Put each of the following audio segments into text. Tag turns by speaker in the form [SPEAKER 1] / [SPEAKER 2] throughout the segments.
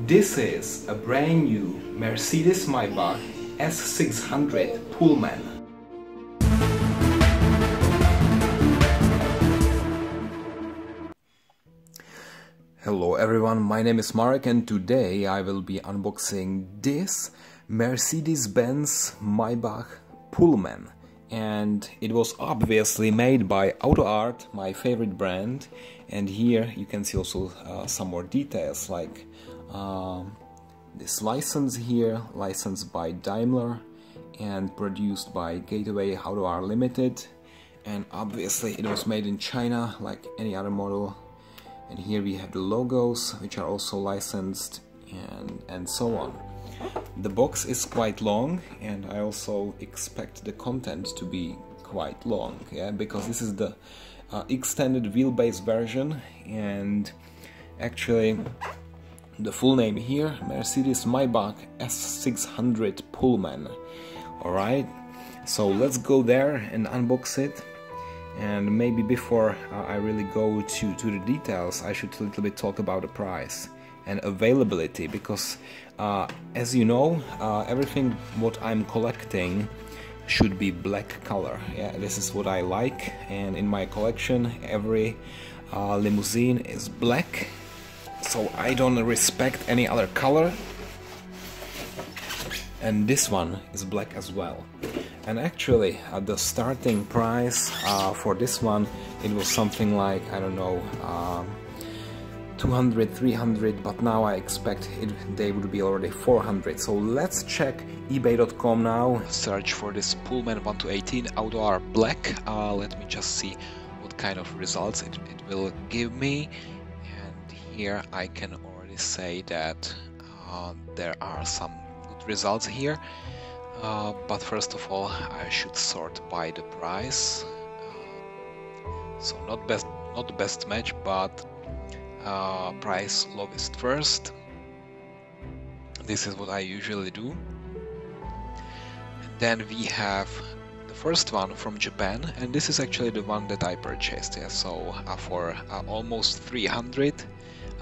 [SPEAKER 1] This is a brand new Mercedes Maybach S600 Pullman. Hello everyone, my name is Marek and today I will be unboxing this Mercedes-Benz Maybach Pullman. And it was obviously made by AUTOart, my favorite brand. And here you can see also some more details, like this license here, licensed by Daimler and produced by Gateway AUTOart Limited. And obviously it was made in China like any other model. And here we have the logos, which are also licensed, and so on. The box is quite long, and I also expect the content to be quite long, yeah, because this is the extended wheelbase version, and actually the full name here, Mercedes Maybach S600 Pullman. Alright, so let's go there and unbox it. And maybe before I really go to the details, I should a little bit talk about the price and availability, because as you know, everything what I'm collecting should be black color. Yeah, this is what I like, and in my collection every limousine is black, so I don't respect any other color. And this one is black as well. And actually the starting price for this one, it was something like, I don't know, 200, 300, but now I expect they would be already 400. So let's check ebay.com now. Search for this Pullman 1-18 AUTOart Black. Let me just see what kind of results it will give me. And here I can already say that there are some good results here. But first of all, I should sort by the price. So not the best match, but price lowest first. This is what I usually do. And then we have the first one from Japan, and this is actually the one that I purchased. Yeah, so for almost 300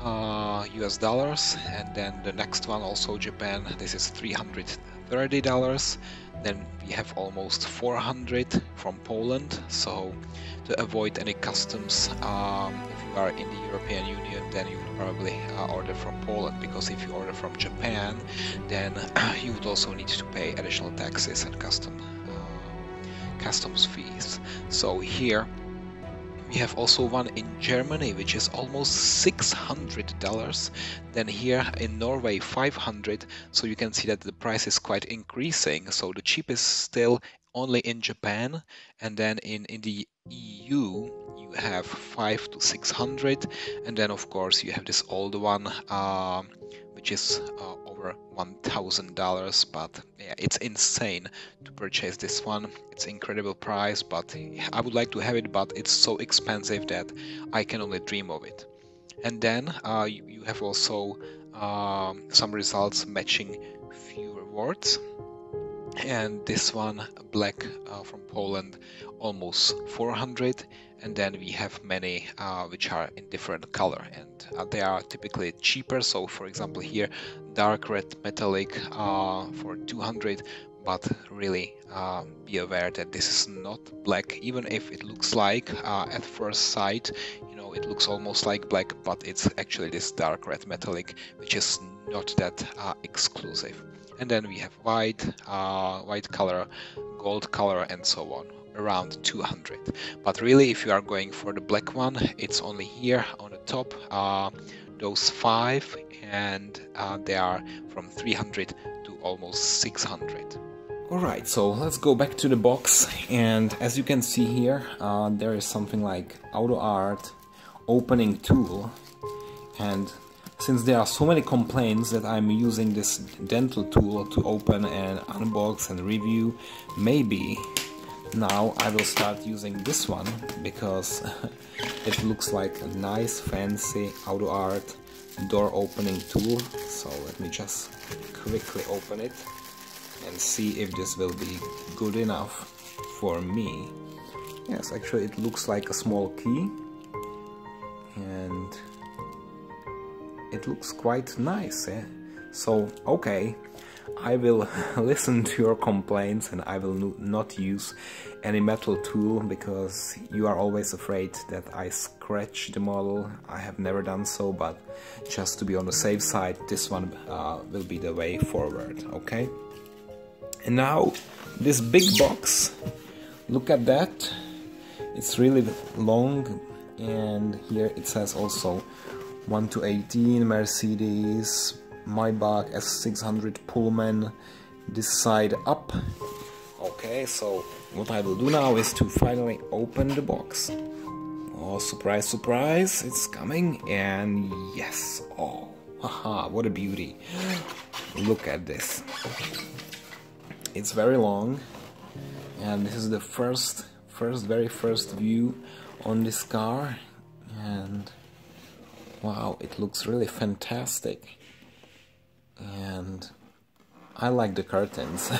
[SPEAKER 1] US dollars, and then the next one also Japan. This is $330. Then we have almost 400 from Poland. So to avoid any customs, if you are in the European Union, then you would probably order from Poland, because if you order from Japan, then you would also need to pay additional taxes and customs fees. So here we have also one in Germany, which is almost $600. Then here in Norway, 500. So you can see that the price is quite increasing. So the cheapest still only in Japan, and then in the EU you have 500 to 600, and then of course you have this old one, which is over $1,000. But yeah, it's insane to purchase this one. It's incredible price, but I would like to have it, but it's so expensive that I can only dream of it. And then you have also some results matching few rewards. And this one, black from Poland, almost 400. And then we have many which are in different color, and they are typically cheaper. So for example here, dark red metallic for 200. But really be aware that this is not black, even if it looks like at first sight, you know, it looks almost like black, but it's actually this dark red metallic, which is not that exclusive. And then we have white color, gold color, and so on, around 200. But really, if you are going for the black one, it's only here on the top, those 5, and they are from 300 to almost 600. Alright, so let's go back to the box, and as you can see here, there is something like AUTOart opening tool, and since there are so many complaints that I'm using this dental tool to open and unbox and review, maybe now I will start using this one, because it looks like a nice fancy AUTOart door opening tool. So let me just quickly open it and see if this will be good enough for me. Yes, actually it looks like a small key, and it looks quite nice, eh? So, okay, I will listen to your complaints and I will not use any metal tool because you are always afraid that I scratch the model. I have never done so, but just to be on the safe side, this one will be the way forward, okay? And now, this big box, look at that, it's really long, and here it says also 1 to 18 Mercedes, Maybach S600 Pullman, this side up. Okay, so what I will do now is to finally open the box. Oh, surprise, surprise, it's coming, and yes, oh, haha, what a beauty. Look at this. It's very long, and this is the very first view on this car, and wow, it looks really fantastic. And I like the curtains.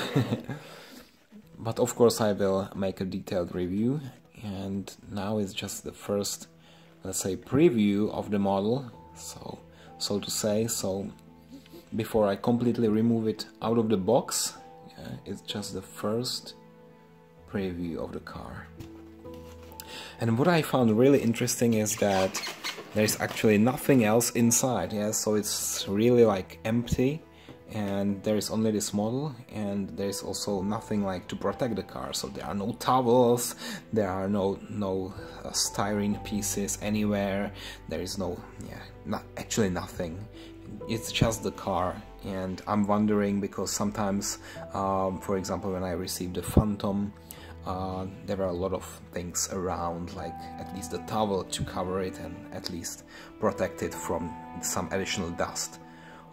[SPEAKER 1] But of course I will make a detailed review, and now it's just the first, let's say, preview of the model, so to say. So before I completely remove it out of the box, yeah, it's just the first preview of the car. And what I found really interesting is that there's actually nothing else inside, yeah, so it's really like empty, and there is only this model, and there's also nothing like to protect the car, so there are no towels, there are no styrene pieces anywhere, there is no, yeah, actually nothing. It's just the car. And I'm wondering, because sometimes, for example, when I received the Phantom, there were a lot of things around, like at least a towel to cover it and at least protect it from some additional dust.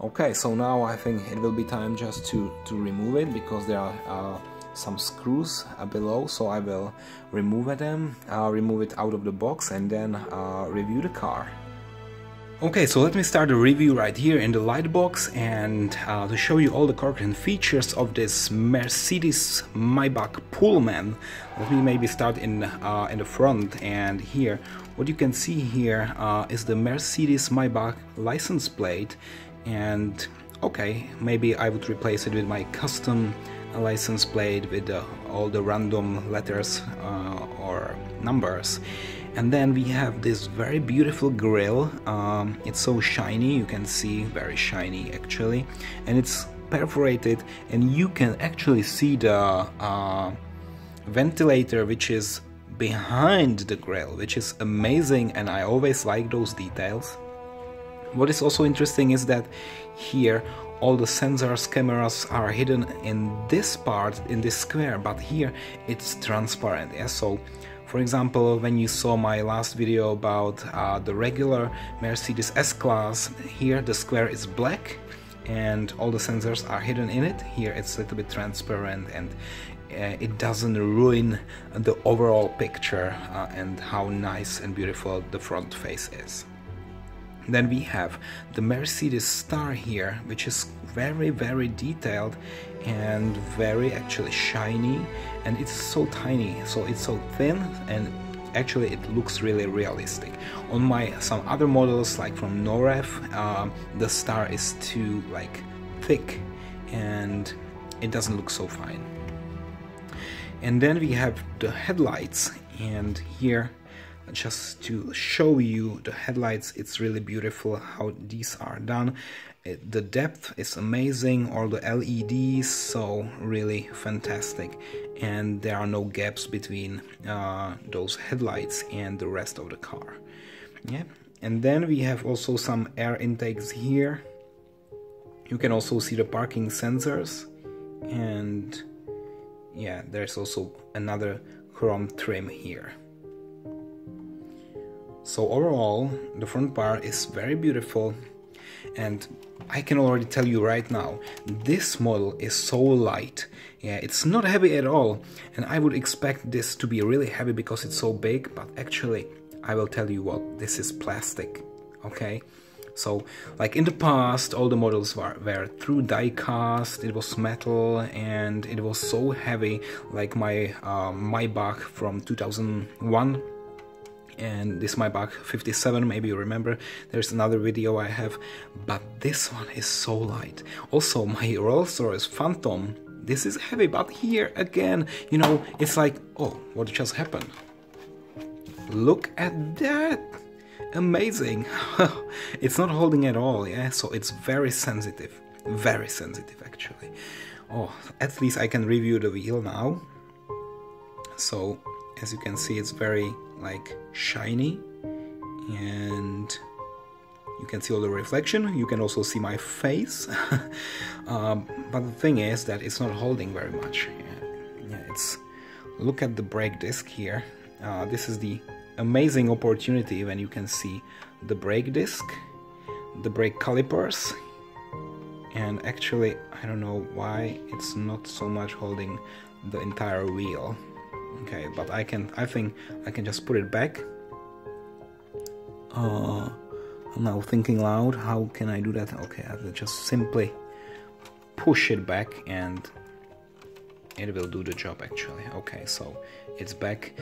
[SPEAKER 1] Okay, so now I think it will be time just to remove it, because there are some screws below, so I will remove them, remove it out of the box, and then review the car. Okay, so let me start the review right here in the light box, and to show you all the current features of this Mercedes Maybach Pullman. Let me maybe start in the front, and here what you can see here is the Mercedes Maybach license plate. And okay, maybe I would replace it with my custom license plate with all the random letters or numbers. And then we have this very beautiful grille. It's so shiny, you can see, very shiny actually, and it's perforated, and you can actually see the ventilator which is behind the grille, which is amazing, and I always like those details. What is also interesting is that here all the sensors, cameras are hidden in this part, in this square, but here it's transparent, yeah? So for example, when you saw my last video about the regular Mercedes S-Class, here the square is black and all the sensors are hidden in it. Here it's a little bit transparent, and it doesn't ruin the overall picture and how nice and beautiful the front face is. Then we have the Mercedes star here, which is very, very detailed and very actually shiny, and it's so tiny, so it's so thin, and actually it looks really realistic. On some other models, like from Noref, the star is too like thick and it doesn't look so fine. And then we have the headlights, and here, just to show you the headlights, it's really beautiful how these are done. The depth is amazing, all the LEDs, so really fantastic, and there are no gaps between those headlights and the rest of the car. Yeah, and then we have also some air intakes here. You can also see the parking sensors, and yeah, there's also another chrome trim here. So overall, the front part is very beautiful, and I can already tell you right now, this model is so light. Yeah, it's not heavy at all, and I would expect this to be really heavy because it's so big, but actually, I will tell you what, this is plastic, okay? So, like in the past, all the models were through Diecast, it was metal, and it was so heavy, like my Maybach from 2001.
[SPEAKER 2] and this Maybach 57, maybe you remember, there's another video I have, but this one is so light. Also, my Rolls-Royce Phantom, this is heavy, but here again, you know, it's like, oh, what just happened? Look at that! Amazing! It's not holding at all, yeah, so it's very sensitive actually. Oh, at least I can review the wheel now. So, as you can see, it's very like shiny, and you can see all the reflection. You can also see my face. But the thing is that it's not holding very much. Yeah, it's, look at the brake disc here. This is the amazing opportunity when you can see the brake disc, the brake calipers, and actually I don't know why it's not so much holding the entire wheel. Okay, but I think I can just put it back. I'm now thinking loud, how can I do that? Okay, I'll just simply push it back and it will do the job actually. Okay, so it's back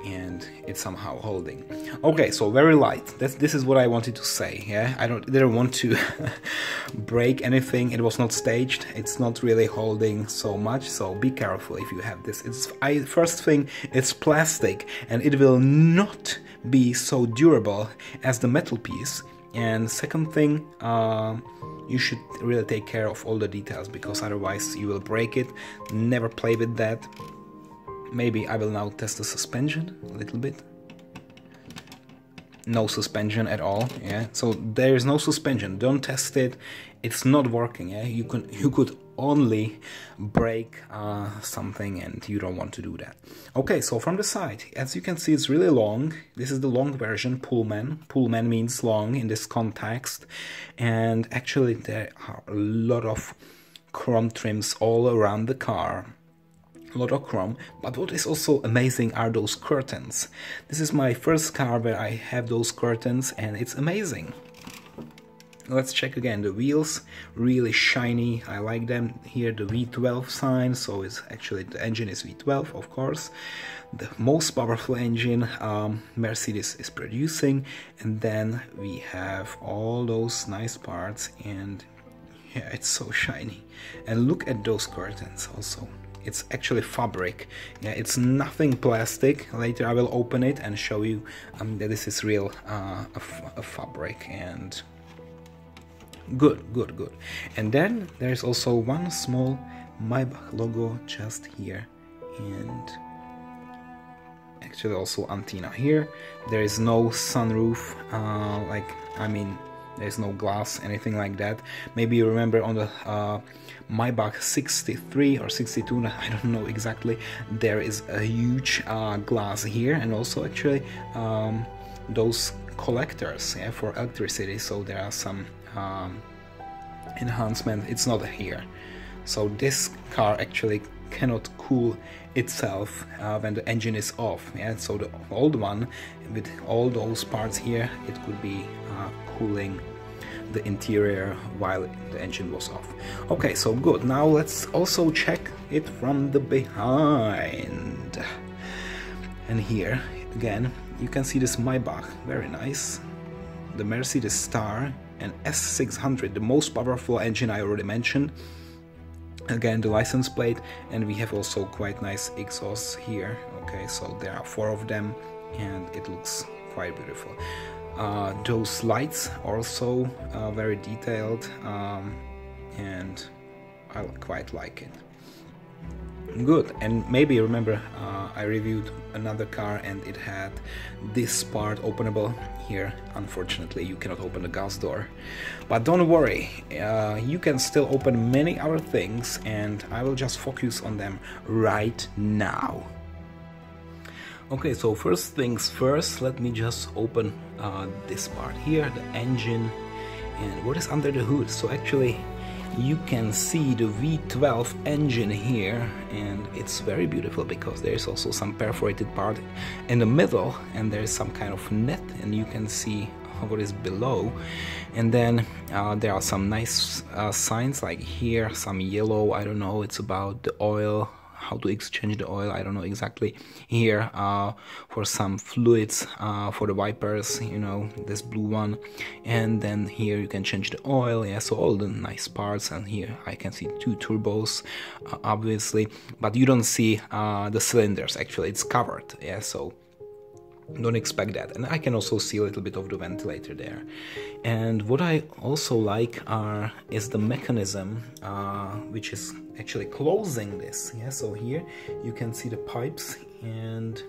[SPEAKER 2] and it's somehow holding. Okay, so very light. This is what I wanted to say. Yeah, I didn't want to break anything. It was not staged. It's not really holding so much. So be careful if you have this. First thing, it's plastic and it will not be so durable as the metal piece. And second thing, you should really take care of all the details, because otherwise you will break it. Never play with that. Maybe I will now test the suspension a little bit. No suspension at all, yeah. So there is no suspension. Don't test it. It's not working, yeah. You could only break something, and you don't want to do that. Okay, so from the side, as you can see, it's really long. This is the long version, Pullman. Pullman means long in this context, and actually there are a lot of chrome trims all around the car. A lot of chrome, but what is also amazing are those curtains. This is my first car where I have those curtains, and it's amazing. Let's check again. The wheels, really shiny. I like them. Here the V12 sign, so it's actually the engine is V12, of course. The most powerful engine Mercedes is producing, and then we have all those nice parts, and yeah, it's so shiny. And look at those curtains also. It's actually fabric. Yeah, it's nothing plastic. Later I will open it and show you that this is real a fabric, and good. And then there's also one small Maybach logo just here, and actually also antenna here. There is no sunroof, there's no glass, anything like that. Maybe you remember on the Maybach 63 or 62, I don't know exactly, there is a huge glass here, and also actually those collectors, yeah, for electricity, so there are some enhancement. It's not here. So this car actually cannot cool itself when the engine is off. Yeah, so the old one with all those parts here, it could be cooling the interior while the engine was off. Okay, so good. Now let's also check it from the behind. And here again you can see this Maybach, very nice. The Mercedes Star and S600, the most powerful engine I already mentioned. Again, the license plate, and we have also quite nice exhausts here. Okay, so there are 4 of them, and it looks quite beautiful. Those lights are also very detailed, and I quite like it. Good. And maybe you remember I reviewed another car and it had this part openable. Here unfortunately you cannot open the gas door, but don't worry, you can still open many other things, and I will just focus on them right now. Okay, so first things first, let me just open this part here, the engine, and what is under the hood. So actually you can see the V12 engine here, and it's very beautiful because there is also some perforated part in the middle, and there is some kind of net, and you can see what is below. And then there are some nice signs, like here some yellow, I don't know, it's about the oil, how to exchange the oil, I don't know exactly. Here for some fluids for the wipers, you know, this blue one, and then here you can change the oil. Yeah, so all the nice parts. And here I can see 2 turbos obviously, but you don't see the cylinders. Actually it's covered, yeah, so don't expect that. And I can also see a little bit of the ventilator there. And what I also like is the mechanism which is actually closing this. Yeah, so here you can see the pipes, and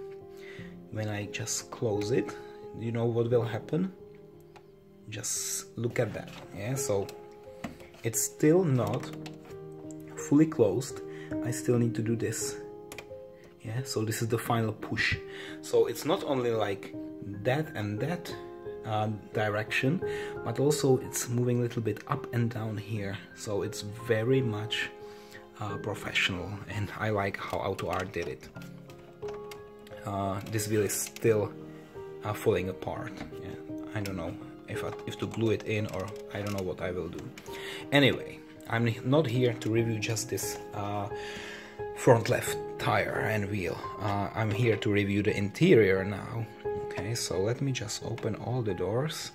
[SPEAKER 2] when I just close it, you know what will happen? Just look at that. Yeah, so it's still not fully closed. I still need to do this. Yeah, so this is the final push. So it's not only like that and that direction, but also it's moving a little bit up and down here. So it's very much professional, and I like how AUTOart did it. This wheel is still falling apart. Yeah, I don't know if to glue it in, or I don't know what I will do. Anyway, I'm not here to review just this front left tire and wheel. I'm here to review the interior now. Okay, so let me just open all the doors.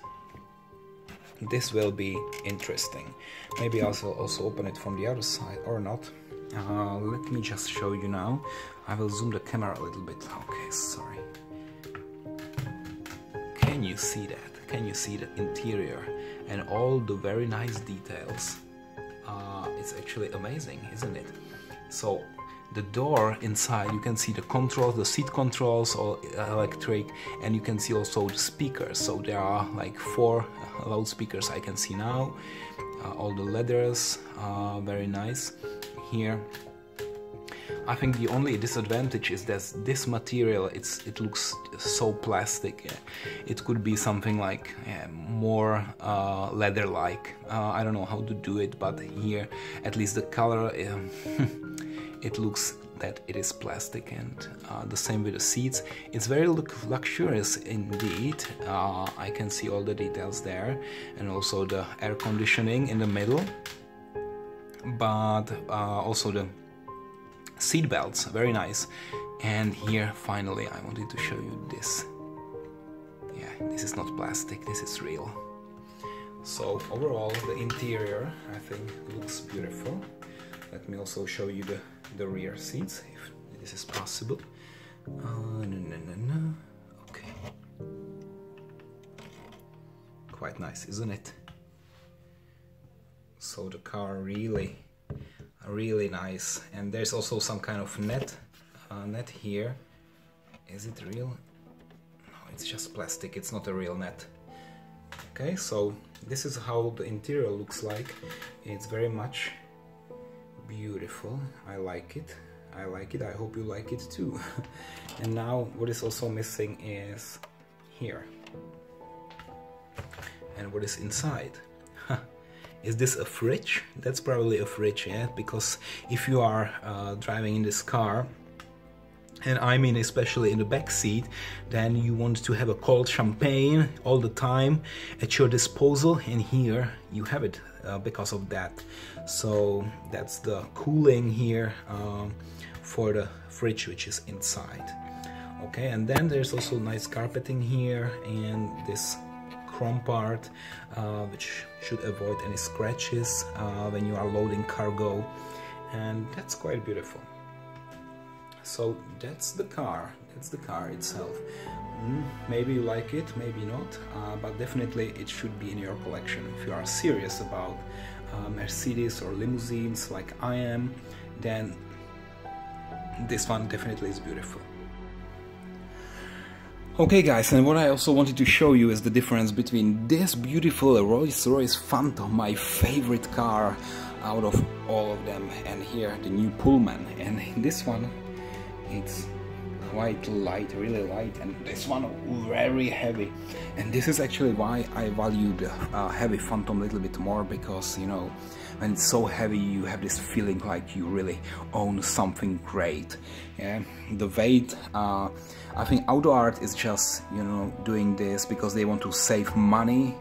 [SPEAKER 2] This will be interesting. Maybe I'll also open it from the other side, or not. Let me just show you now. I will zoom the camera a little bit. Okay, sorry. Can you see that? Can you see the interior and all the very nice details? It's actually amazing, isn't it? So the door inside, you can see the controls, the seat controls, all electric, and you can see also the speakers. So there are like 4 loudspeakers I can see now. All the leathers, very nice. Here, I think the only disadvantage is that this material, it looks so plastic. Yeah. It could be something like more leather-like. I don't know how to do it, but here, at least the color, it looks that it is plastic, and the same with the seats. It's very luxurious indeed. I can see all the details there, and also the air conditioning in the middle, but also the seat belts, very nice. And here finally I wanted to show you this. Yeah, this is not plastic, this is real. So overall the interior, I think, looks beautiful. Let me also show you the rear seats, if this is possible. No. Okay. Quite nice, isn't it? So the car really nice. And there's also some kind of net here. Is it real? No, it's just plastic, it's not a real net. Okay, so this is how the interior looks like. It's very much beautiful. I like it. I hope you like it too. And now what is also missing is here. And what is inside? Is this a fridge? That's probably a fridge, yeah, because if you are driving in this car, and I mean especially in the back seat, then you want to have a cold champagne all the time at your disposal, and here you have it because of that. So that's the cooling here for the fridge, which is inside. Okay, and then there's also nice carpeting here, and this chrome part which should avoid any scratches when you are loading cargo, and that's quite beautiful. So that's the car itself. Maybe you like it, maybe not, but definitely it should be in your collection. If you are serious about Mercedes or limousines like I am, then this one definitely is beautiful. Okay guys, and what I also wanted to show you is the difference between this beautiful Rolls-Royce Phantom, my favorite car out of all of them, and here the new Pullman. And this one, it's quite light, really light, and this one very heavy. And this is actually why I value the heavy Phantom a little bit more, because, you know, when it's so heavy you have this feeling like you really own something great. Yeah, the weight, I think AUTOart is just, you know, doing this because they want to save money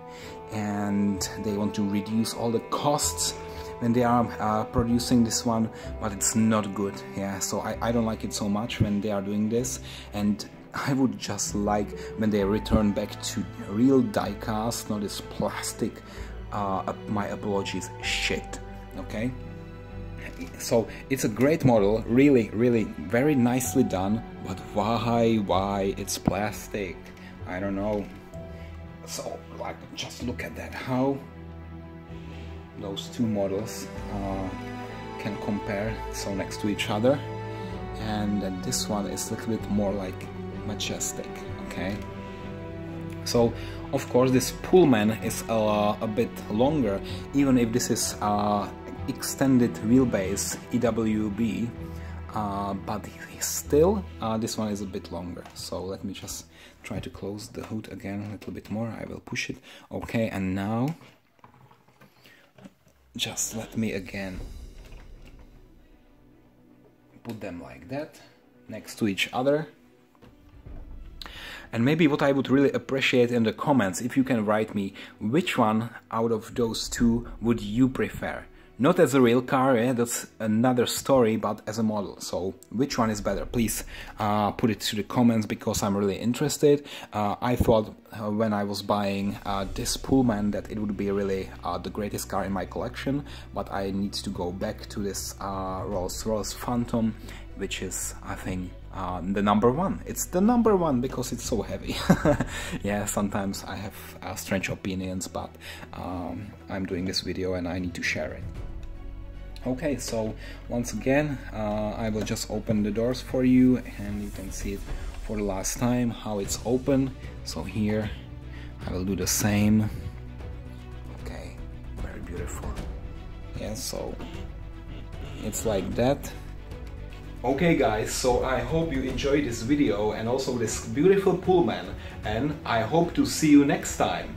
[SPEAKER 2] and they want to reduce all the costs, when they are producing this one, but it's not good. Yeah, so I don't like it so much when they are doing this, and I would just like when they return back to real die-cast, not this plastic, my apologies, shit. Okay, so it's a great model, really very nicely done, but why it's plastic? I don't know. So like, just look at that, how those two models can compare so next to each other, and then this one is a little bit more like majestic. Okay, so of course this Pullman is a bit longer, even if this is extended wheelbase EWB, but still this one is a bit longer. So let me just try to close the hood again a little bit more. I will push it. Okay, and now just let me again put them like that next to each other. And maybe what I would really appreciate in the comments, if you can write me which one out of those two would you prefer. Not as a real car, that's another story, but as a model. So which one is better? Please put it to the comments, because I'm really interested. I thought when I was buying this Pullman that it would be really the greatest car in my collection, but I need to go back to this Rolls-Royce Phantom, which is, I think, the number one. It's the number one because it's so heavy. Yeah, sometimes I have strange opinions, but I'm doing this video and I need to share it. Okay, so once again, I will just open the doors for you, and you can see it for the last time how it's open. So here I will do the same. Okay, very beautiful. Yeah, so it's like that. Okay guys, so I hope you enjoyed this video and also this beautiful Pullman, and I hope to see you next time.